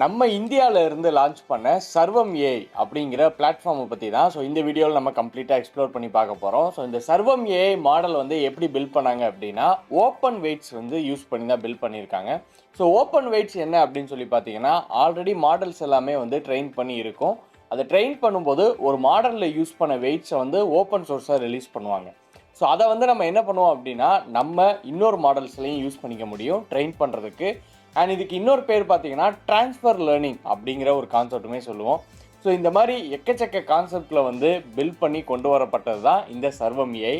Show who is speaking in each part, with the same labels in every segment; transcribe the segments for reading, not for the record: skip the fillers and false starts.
Speaker 1: நம்ம இந்தியால இருந்து லான்ச் பண்ண சர்வம் ஏஐ அப்படிங்கிற பிளாட்ஃபார்மை பற்றி தான் ஸோ இந்த வீடியோவில் நம்ம கம்ப்ளீட்டாக எக்ஸ்ப்ளோர் பண்ணி பார்க்க போகிறோம். ஸோ இந்த சர்வம் ஏஐ மாடல் வந்து எப்படி பில்ட் பண்ணாங்க அப்படின்னா ஓப்பன் வெயிட்ஸ் வந்து யூஸ் பண்ணி தான் பில்ட் பண்ணியிருக்காங்க. ஸோ ஓப்பன் வெயிட்ஸ் என்ன அப்படின்னு சொல்லி பார்த்தீங்கன்னா ஆல்ரெடி மாடல்ஸ் எல்லாமே வந்து ட்ரெயின் பண்ணி இருக்கும். அதை ட்ரெயின் பண்ணும்போது ஒரு மாடலில் யூஸ் பண்ண வெயிட்ஸை வந்து ஓப்பன் சோர்ஸாக ரிலீஸ் பண்ணுவாங்க. ஸோ அதை வந்து நம்ம என்ன பண்ணுவோம் அப்படின்னா நம்ம இன்னொரு மாடல்ஸ்லையும் யூஸ் பண்ணிக்க முடியும் ட்ரெயின் பண்ணுறதுக்கு. அண்ட் இதுக்கு இன்னொரு பேர் பார்த்தீங்கன்னா ட்ரான்ஸ்ஃபர் லேர்னிங் அப்படிங்கிற ஒரு கான்செப்ட்டுமே சொல்லுவோம். ஸோ இந்த மாதிரி எக்கச்சக்க கான்செப்டில் வந்து பில்ட் பண்ணி கொண்டு வரப்பட்டது தான் இந்த சர்வம் ஏஐ.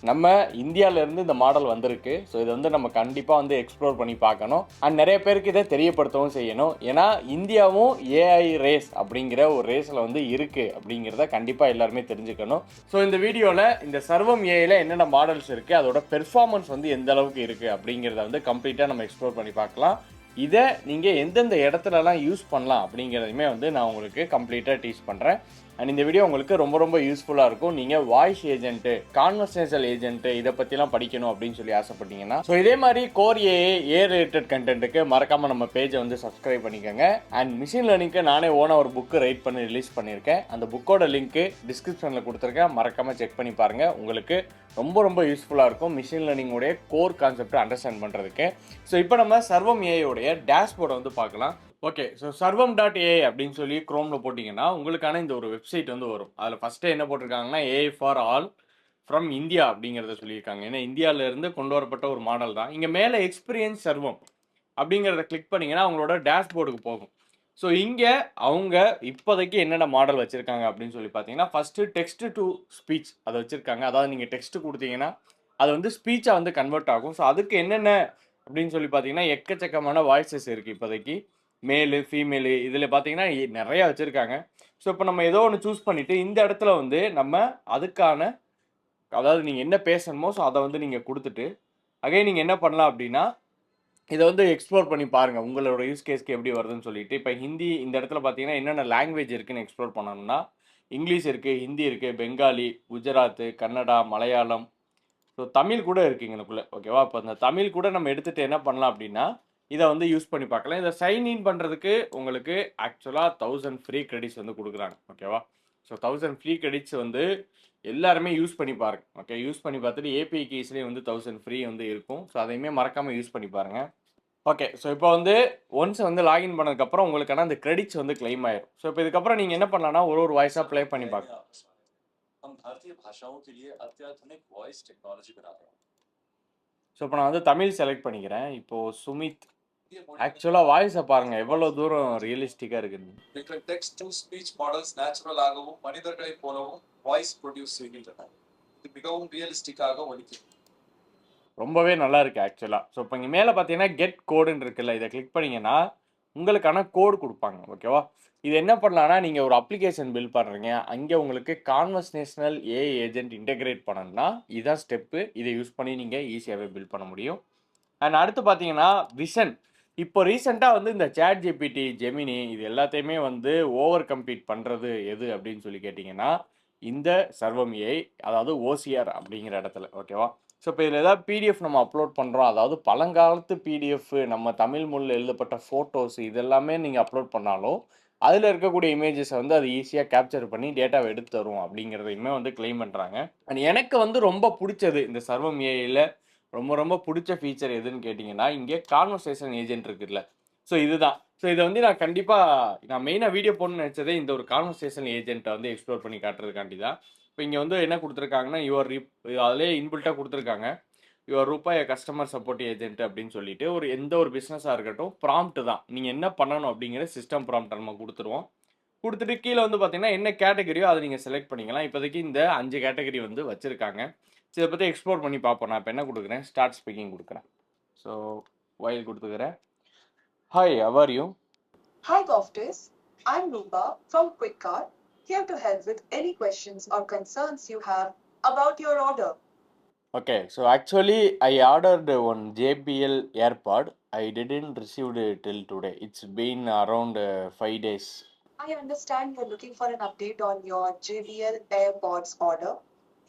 Speaker 1: நம்ம இந்தியாவிலேருந்து இந்த மாடல் வந்திருக்கு. ஸோ இதை வந்து நம்ம கண்டிப்பாக வந்து எக்ஸ்ப்ளோர் பண்ணி பார்க்கணும். அண்ட் நிறைய பேருக்கு இதை தெரியப்படுத்தவும் செய்யணும். ஏன்னா இந்தியாவும் ஏஐ ரேஸ் அப்படிங்கிற ஒரு ரேஸில் வந்து இருக்குது அப்படிங்கிறத கண்டிப்பாக எல்லாருமே தெரிஞ்சுக்கணும். ஸோ இந்த வீடியோவில் இந்த சர்வம் ஏஐயில் என்னென்ன மாடல்ஸ் இருக்குது, அதோட பெர்ஃபார்மன்ஸ் வந்து எந்த அளவுக்கு இருக்குது அப்படிங்கிறத வந்து கம்ப்ளீட்டாக நம்ம எக்ஸ்ப்ளோர் பண்ணி பார்க்கலாம். இதை நீங்கள் எந்தெந்த இடத்துலலாம் யூஸ் பண்ணலாம் அப்படிங்கிறதையுமே வந்து நான் உங்களுக்கு கம்ப்ளீட்டாக டீச் பண்ணுறேன். அண்ட் இந்த வீடியோ உங்களுக்கு ரொம்ப ரொம்ப யூஸ்ஃபுல்லாக இருக்கும். நீங்கள் வாய்ஸ் ஏஜென்ட்டு, கான்வர்சேஷனல் ஏஜென்ட்டு இதை பற்றிலாம் படிக்கணும் அப்படின்னு சொல்லி ஆசைப்பட்டீங்கன்னா ஸோ இதே மாதிரி கோர் ஏ ரிலேட்டட் கண்டென்ட்டுக்கு மறக்காமல் நம்ம பேஜை வந்து சப்ஸ்கிரைப் பண்ணிக்கோங்க. அண்ட் மிஷின் லேர்னிங்க்கு நானே ஓனாக ஒரு புக்கு ரைட் பண்ணி ரிலீஸ் பண்ணியிருக்கேன். அந்த புக்கோட லிங்க்கு டிஸ்கிரிப்ஷனில் கொடுத்துருக்கேன். மறக்காமல் செக் பண்ணி பாருங்கள். உங்களுக்கு ரொம்ப ரொம்ப யூஸ்ஃபுல்லாக இருக்கும் மிஷின் லேர்னிங்கோடைய கோர் கான்செப்டை அண்டர்ஸ்டாண்ட் பண்ணுறதுக்கு. ஸோ இப்போ நம்ம சர்வம் ஏஐயோடைய டேஷ்போர்டை வந்து பார்க்கலாம். ஓகே, ஸோ சர்வம்.ai அப்படின்னு சொல்லி குரோமில் போட்டிங்கன்னா உங்களுக்கான இந்த ஒரு வெப்சைட் வந்து வரும். அதில் ஃபஸ்ட்டு என்ன போட்டிருக்காங்கன்னா AI for all from India அப்படிங்கிறத சொல்லியிருக்காங்க. ஏன்னா இந்தியாவிலேருந்து கொண்டு வரப்பட்ட ஒரு மாடல் தான். இங்கே மேலே எக்ஸ்பீரியன்ஸ் சர்வம் அப்படிங்கிறத கிளிக் பண்ணிங்கன்னா அவங்களோட டேஷ்போர்டுக்கு போகும். ஸோ இங்கே அவங்க இப்போதைக்கு என்னென்ன மாடல் வச்சுருக்காங்க அப்படின்னு சொல்லி பார்த்தீங்கன்னா ஃபஸ்ட்டு டெக்ஸ்ட் டு ஸ்பீச் அதை வச்சுருக்காங்க. அதாவது நீங்கள் டெக்ஸ்ட்டு கொடுத்தீங்கன்னா அது வந்து ஸ்பீச்சாக வந்து கன்வெர்ட் ஆகும். ஸோ அதுக்கு என்னென்ன அப்படின்னு சொல்லி பார்த்தீங்கன்னா எக்கச்சக்கமான வாய்ஸஸ் இருக்குது இப்போதைக்கு. மேலு, ஃபீமேலு இதில் பார்த்தீங்கன்னா நிறையா வச்சுருக்காங்க. ஸோ இப்போ நம்ம ஏதோ ஒன்று சூஸ் பண்ணிவிட்டு இந்த இடத்துல வந்து நம்ம அதுக்கான அதாவது நீங்கள் என்ன பேசணுமோ ஸோ அதை வந்து நீங்கள் கொடுத்துட்டு அகைன் நீங்கள் என்ன பண்ணலாம் அப்படின்னா இதை வந்து எக்ஸ்ப்ளோர் பண்ணி பாருங்கள் உங்களோட யூஸ் கேஸ்க்கு எப்படி வருதுன்னு சொல்லிட்டு. இப்போ ஹிந்தி இந்த இடத்துல பார்த்தீங்கன்னா என்னென்ன லாங்குவேஜ் இருக்குதுன்னு எக்ஸ்ப்ளோர் பண்ணணும்னா இங்கிலீஷ் இருக்குது, ஹிந்தி இருக்குது, பெங்காலி, குஜராத்து, கன்னடா, மலையாளம், ஸோ தமிழ் கூட இருக்குது எங்களுக்குள்ளே. ஓகேவா? இப்போ அந்த தமிழ் கூட நம்ம எடுத்துகிட்டு என்ன பண்ணலாம் அப்படின்னா இதை வந்து யூஸ் பண்ணி பார்க்கலாம். இதை சைன் இன் பண்ணுறதுக்கு உங்களுக்கு ஆக்சுவலாக 1000 ஃப்ரீ கிரெடிட்ஸ் வந்து கொடுக்குறாங்க. ஓகேவா? ஸோ 1000 ஃப்ரீ கிரெடிட்ஸ் வந்து எல்லாருமே யூஸ் பண்ணி பாருங்க. ஓகே, யூஸ் பண்ணி பார்த்துட்டு ஏபிஐ கீஸ்லேயே வந்து 1000 ஃப்ரீ வந்து இருக்கும். ஸோ அதையுமே மறக்காமல் யூஸ் பண்ணி பாருங்கள். ஓகே, ஸோ இப்போ வந்து ஒன்ஸ் வந்து லாகின் பண்ணதுக்கப்புறம் உங்களுக்கான அந்த கிரெடிட்ஸ் வந்து கிளைம் ஆயிடும். ஸோ இப்போ இதுக்கப்புறம் நீங்கள் என்ன பண்ணலாம்னா ஒரு வாய்ஸாக ப்ளே பண்ணி பார்க்கலாம். ஸோ இப்போ நான் வந்து தமிழ் செலக்ட் பண்ணிக்கிறேன். இப்போது சுமித். ஆக்சுவலாக வாய்ஸை பாருங்க எவ்வளோ தூரம் ரியலிஸ்டிக்காக இருக்குன்னு.
Speaker 2: டெக்ஸ்ட் டு ஸ்பீச் மாடல்ஸ் நேச்சுரலாகவும் மனிதர்களைப் போலவும் வாய்ஸ் ப்ரொடியூஸ் செய்கின்றன. இது மிகவும் ரியலிஸ்டிக்காக ஒலிக்கும்.
Speaker 1: ரொம்பவே நல்லா இருக்குது ஆக்சுவலாக. ஸோ இப்போ இங்கே மேலே பார்த்தீங்கன்னா கெட் கோடுன்னு இருக்குல்ல, இதை கிளிக் பண்ணிங்கன்னா உங்களுக்கான கோடு கொடுப்பாங்க. ஓகேவா? இது என்ன பண்ணலான்னா நீங்கள் ஒரு அப்ளிகேஷன் பில்ட் பண்ணுறீங்க, அங்கே உங்களுக்கு கான்வர்சேஷனல் ஏஐ ஏஜென்ட் இன்டெகிரேட் பண்ணணும்னா இதுதான் ஸ்டெப்பு. இதை யூஸ் பண்ணி நீங்கள் ஈஸியாகவே பில்ட் பண்ண முடியும். அண்ட் அடுத்து பார்த்தீங்கன்னா விஷன். இப்போ ரீசெண்டாக வந்து இந்த சேட் ஜிபிடி, ஜெமினி இது எல்லாத்தையுமே வந்து ஓவர் கம்ப்ளீட் பண்ணுறது எது அப்படின்னு சொல்லி கேட்டிங்கன்னா இந்த சர்வம் ஏஐ, அதாவது ஓசிஆர் அப்படிங்கிற இடத்துல. ஓகேவா? ஸோ இப்போ இதில் ஏதாவது பிடிஎஃப் நம்ம அப்லோட் பண்ணுறோம், அதாவது பழங்காலத்து பிடிஎஃப், நம்ம தமிழ் மொழியில் எழுதப்பட்ட ஃபோட்டோஸ் இதெல்லாமே நீங்கள் அப்லோட் பண்ணாலும் அதில் இருக்கக்கூடிய இமேஜஸை வந்து அது ஈஸியாக கேப்சர் பண்ணி டேட்டாவை எடுத்து தரும் அப்படிங்கிறதையுமே வந்து கிளைம் பண்ணுறாங்க. அண்ட் எனக்கு வந்து ரொம்ப பிடிச்சது இந்த சர்வம் ஏஐயில் ரொம்ப ரொம்ப பிடிச்ச ஃபீச்சர் எதுன்னு கேட்டிங்கன்னா இங்கே கான்வர்சேஷன் ஏஜென்ட் இருக்குல்ல, ஸோ இதுதான். ஸோ இதை வந்து நான் கண்டிப்பாக நான் மெயினாக வீடியோ போடணும்னு நினச்சதே இந்த ஒரு கான்வர்சேஷன் ஏஜென்ட்டை வந்து எக்ஸ்ப்ளோர் பண்ணி காட்டுறதுக்காண்டி தான். இப்போ இங்கே வந்து என்ன கொடுத்துருக்காங்கன்னா அதிலே இன்பில்ட்டாக கொடுத்துருக்காங்க யுவர் ரூபாய் கஸ்டமர் சப்போர்ட் ஏஜென்ட் அப்படின்னு சொல்லிட்டு எந்த ஒரு பிஸ்னஸாக இருக்கட்டும் ப்ராம்ப்ட் தான் நீங்கள் என்ன பண்ணணும் அப்படிங்கிற சிஸ்டம் ப்ராம்ப்ட் நம்ம கொடுத்துருவோம். கொடுத்துட்டு கீழே வந்து பார்த்தீங்கன்னா என்ன கேட்டகரியோ அதை நீங்கள் செலக்ட் பண்ணிக்கலாம். இப்போதைக்கு இந்த 5 கேட்டகரி வந்து வச்சுருக்காங்க. ஸோ இதை பற்றி எக்ஸ்ப்ளோர் பண்ணி பார்ப்போம். நான் இப்போ என்ன கொடுக்குறேன், ஸ்டார்ட் ஸ்பீக்கிங் கொடுக்குறேன். ஸோ வைல் கொடுத்துக்கிறேன். Hi, how are you?
Speaker 3: Hi Goftis, I'm Rupa from QuickCart, here to help with any questions or concerns you have about your order.
Speaker 1: Okay, so actually I ordered one JBL AirPod. I didn't receive it till today. It's been around 5 days.
Speaker 3: I understand you're looking for an update on your JBL AirPods order.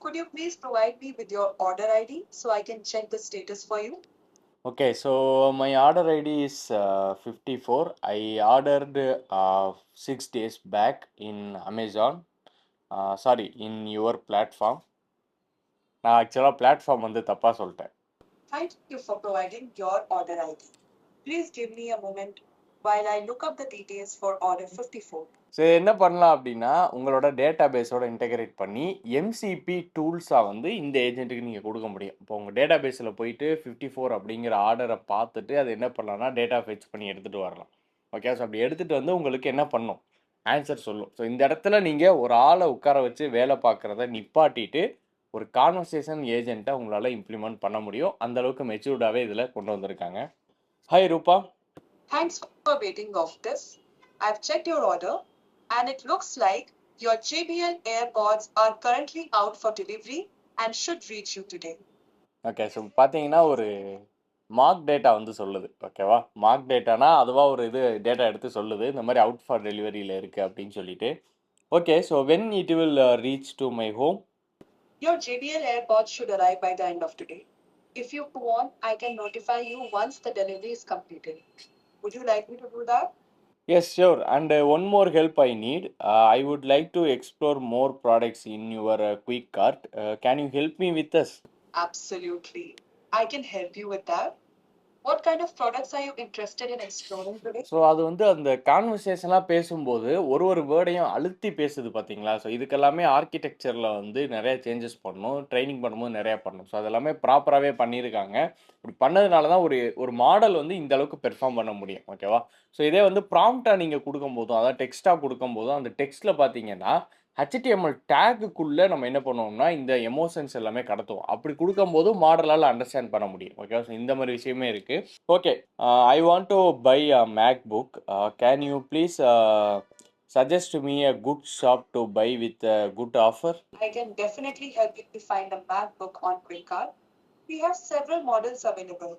Speaker 3: Could you please provide me with your order ID so I can check the status for you?
Speaker 1: Okay, so my order ID is 54. I ordered 6 days back in Amazon. Sorry, in your platform. நான் ஆக்சுவலாக platform வந்து தப்பாக சொல்லிட்டேன்.
Speaker 3: Thank you for providing your order ID. Please give me a moment while I look up the details for order 54.
Speaker 1: So என்ன பண்ணலாம் அப்படின்னா உங்களோட data பேஸோட integrate பண்ணி எம்சிபி டூல்ஸாக வந்து இந்த ஏஜென்ட்டுக்கு நீங்கள் கொடுக்க முடியும். இப்போ உங்கள் டேட்டா பேஸில் போயிட்டு 54 அப்படிங்கிற ஆர்டரை பார்த்துட்டு அது என்ன பண்ணலாம்னா டேட்டா ஃபெச் பண்ணி எடுத்துகிட்டு வரலாம். ஓகே, ஸோ அப்படி எடுத்துகிட்டு வந்து உங்களுக்கு என்ன பண்ணும் ஆன்சர் சொல்லும். ஸோ இந்த இடத்துல நீங்கள் ஒரு ஆளை உட்கார வச்சு வேலை பார்க்குறத நிப்பாட்டிட்டு ஒரு கான்வர்சேஷன் ஏஜென்ட்டை உங்களால் இம்ப்ளிமெண்ட் பண்ண முடியும். அந்த அளவுக்கு மெச்சூர்டாகவே இதில் கொண்டு வந்திருக்காங்க. ஹாய் ரூபா.
Speaker 3: Thanks for waiting off this. I've checked your order and it looks like your JBL AirPods are currently out for delivery and should reach you today.
Speaker 1: Okay, so பார்த்தீங்கன்னா ஒரு மார்க் டேட்டா வந்து சொல்லுது. ஓகேவா, mark டேட்டானா அதுவாக ஒரு இது data எடுத்து சொல்லுது இந்த மாதிரி அவுட் ஃபார் டெலிவரியில் இருக்குது அப்படின்னு சொல்லிட்டு. Okay, so when it will reach to my home?
Speaker 3: Your JBL AirPods should arrive by the end of today. If you want, I can notify you once the delivery is completed. Would you like me to do that?
Speaker 1: Yes, sure. And one more help I need. I would like to explore more products in your quick cart. Can you help me with this?
Speaker 3: Absolutely. I can help you with that. What kind of products are you interested in exploring today?
Speaker 1: So அது வந்து அந்த கான்வர்சேஷன்லாம் பேசும்போது ஒரு வேர்டையும் அழுத்தி பேசுது பார்த்தீங்களா. So இதுக்கெல்லாமே ஆர்கிடெக்சரில் வந்து நிறைய சேஞ்சஸ் பண்ணணும், ட்ரைனிங் பண்ணும்போது நிறையா பண்ணணும். ஸோ அதெல்லாமே ப்ராப்பராகவே பண்ணியிருக்காங்க. இப்படி பண்ணதுனால தான் ஒரு மாடல் வந்து இந்த அளவுக்கு பெர்ஃபார்ம் பண்ண முடியும். ஓகேவா, ஸோ இதே வந்து ப்ராம்ப்டாக நீங்கள் கொடுக்கும்போதும் அதாவது டெக்ஸ்ட்டாக கொடுக்கும்போதும் அந்த டெக்ஸ்ட்டில் பார்த்தீங்கன்னா HTML டேக்குக்குள்ளே நம்ம என்ன பண்ணுவோம்னா இந்த எமோஷன்ஸ் எல்லாமே கடத்துவோம். அப்படி கொடுக்கும்போது மாடலால் அண்டர்ஸ்டாண்ட் பண்ண முடியும். ஓகே, ஸோ இந்த மாதிரி விஷயமே இருக்குது. Okay, I want to buy a MacBook. Can you please suggest me a good shop to buy with a good offer?
Speaker 3: I can definitely help you to find a MacBook on QuickCart. We have several models available.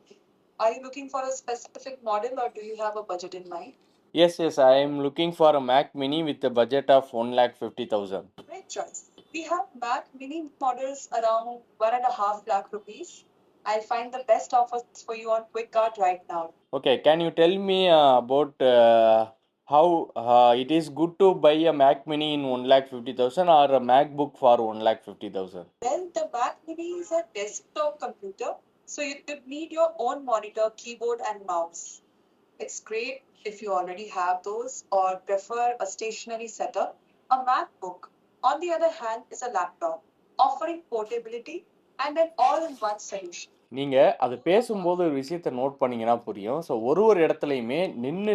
Speaker 3: Are you looking for a specific model or do you have a budget in mind?
Speaker 1: Yes, I am looking for a Mac Mini with a budget of 1,50,000.
Speaker 3: Great choice. We have Mac Mini models around 1.5 lakh rupees. I'll find the best offers for you on QuickCart right now.
Speaker 1: Okay, can you tell me about how it is good to buy a Mac Mini in 1,50,000 or a MacBook for 1,50,000?
Speaker 3: Well, the Mac Mini is a desktop computer, so you could need your own monitor, keyboard, and mouse. It's great if you already have those or prefer a stationary setup. A MacBook, on the other hand, is a laptop offering portability and an all-in-one solution.
Speaker 1: நீங்கள் அது பேசும்போது ஒரு விஷயத்தை note பண்ணிங்கன்னா புரியும். So ஒரு இடத்துலையுமே நின்று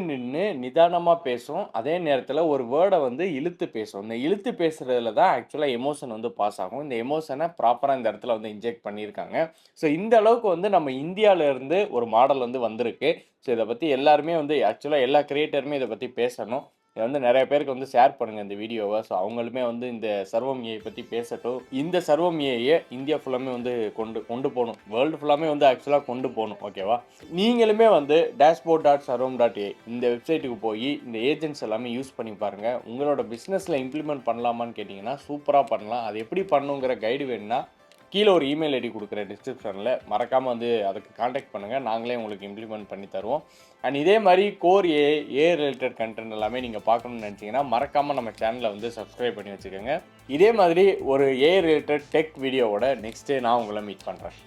Speaker 1: நிதானமாக பேசும், அதே நேரத்தில் ஒரு வேர்டை வந்து இழுத்து பேசும். இந்த இழுத்து பேசுகிறதுல தான் ஆக்சுவலாக எமோஷன் வந்து பாஸ் ஆகும். இந்த எமோஷனை ப்ராப்பராக இந்த இடத்துல வந்து இன்ஜெக்ட் பண்ணியிருக்காங்க. ஸோ இந்த அளவுக்கு வந்து நம்ம இந்தியாவிலேருந்து ஒரு மாடல் வந்து வந்திருக்கு. ஸோ இதை பற்றி எல்லாருமே வந்து ஆக்சுவலாக எல்லா கிரியேட்டருமே இதை பற்றி பேசணும். இதை வந்து நிறைய பேருக்கு வந்து ஷேர் பண்ணுங்கள் இந்த வீடியோவை. ஸோ அவங்களுமே வந்து இந்த சர்வம் ஏஐ பற்றி பேசட்டும். இந்த சர்வம் ஏஐயை இந்தியா ஃபுல்லாமே வந்து கொண்டு போகணும், வேர்ல்டு ஃபுல்லாமே வந்து ஆக்சுவலாக கொண்டு போகணும். ஓகேவா, நீங்களுமே வந்து dashboard.sarvam.ai இந்த வெப்சைட்டுக்கு போய் இந்த ஏஜென்ட்ஸ் எல்லாமே யூஸ் பண்ணி பாருங்கள். உங்களோட பிஸ்னஸில் இம்ப்ளிமெண்ட் பண்ணலாமான்னு கேட்டிங்கன்னா சூப்பராக பண்ணலாம். அது எப்படி பண்ணணுங்கிற கைடு வேணும்னா கீழே ஒரு இமெயில் ஐடி கொடுக்குறேன் டிஸ்கிரிப்ஷனில், மறக்காமல் வந்து அதுக்கு காண்டாக்ட் பண்ணுங்கள். நாங்களே உங்களுக்கு இம்ப்ளிமெண்ட் பண்ணி தருவோம். அண்ட் இதே மாதிரி கோர் ஏ ரிலேட்டட் கண்டென்ட் எல்லாமே நீங்கள் பார்க்கணும்னு நினச்சிங்கன்னா மறக்காமல் நம்ம சேனலை வந்து சப்ஸ்கிரைப் பண்ணி வச்சுக்கோங்க. இதே மாதிரி ஒரு ஏ ரிலேட்டட் டெக் வீடியோவோட நெக்ஸ்ட்டு நான் உங்களை மீட் பண்ணுறேன்.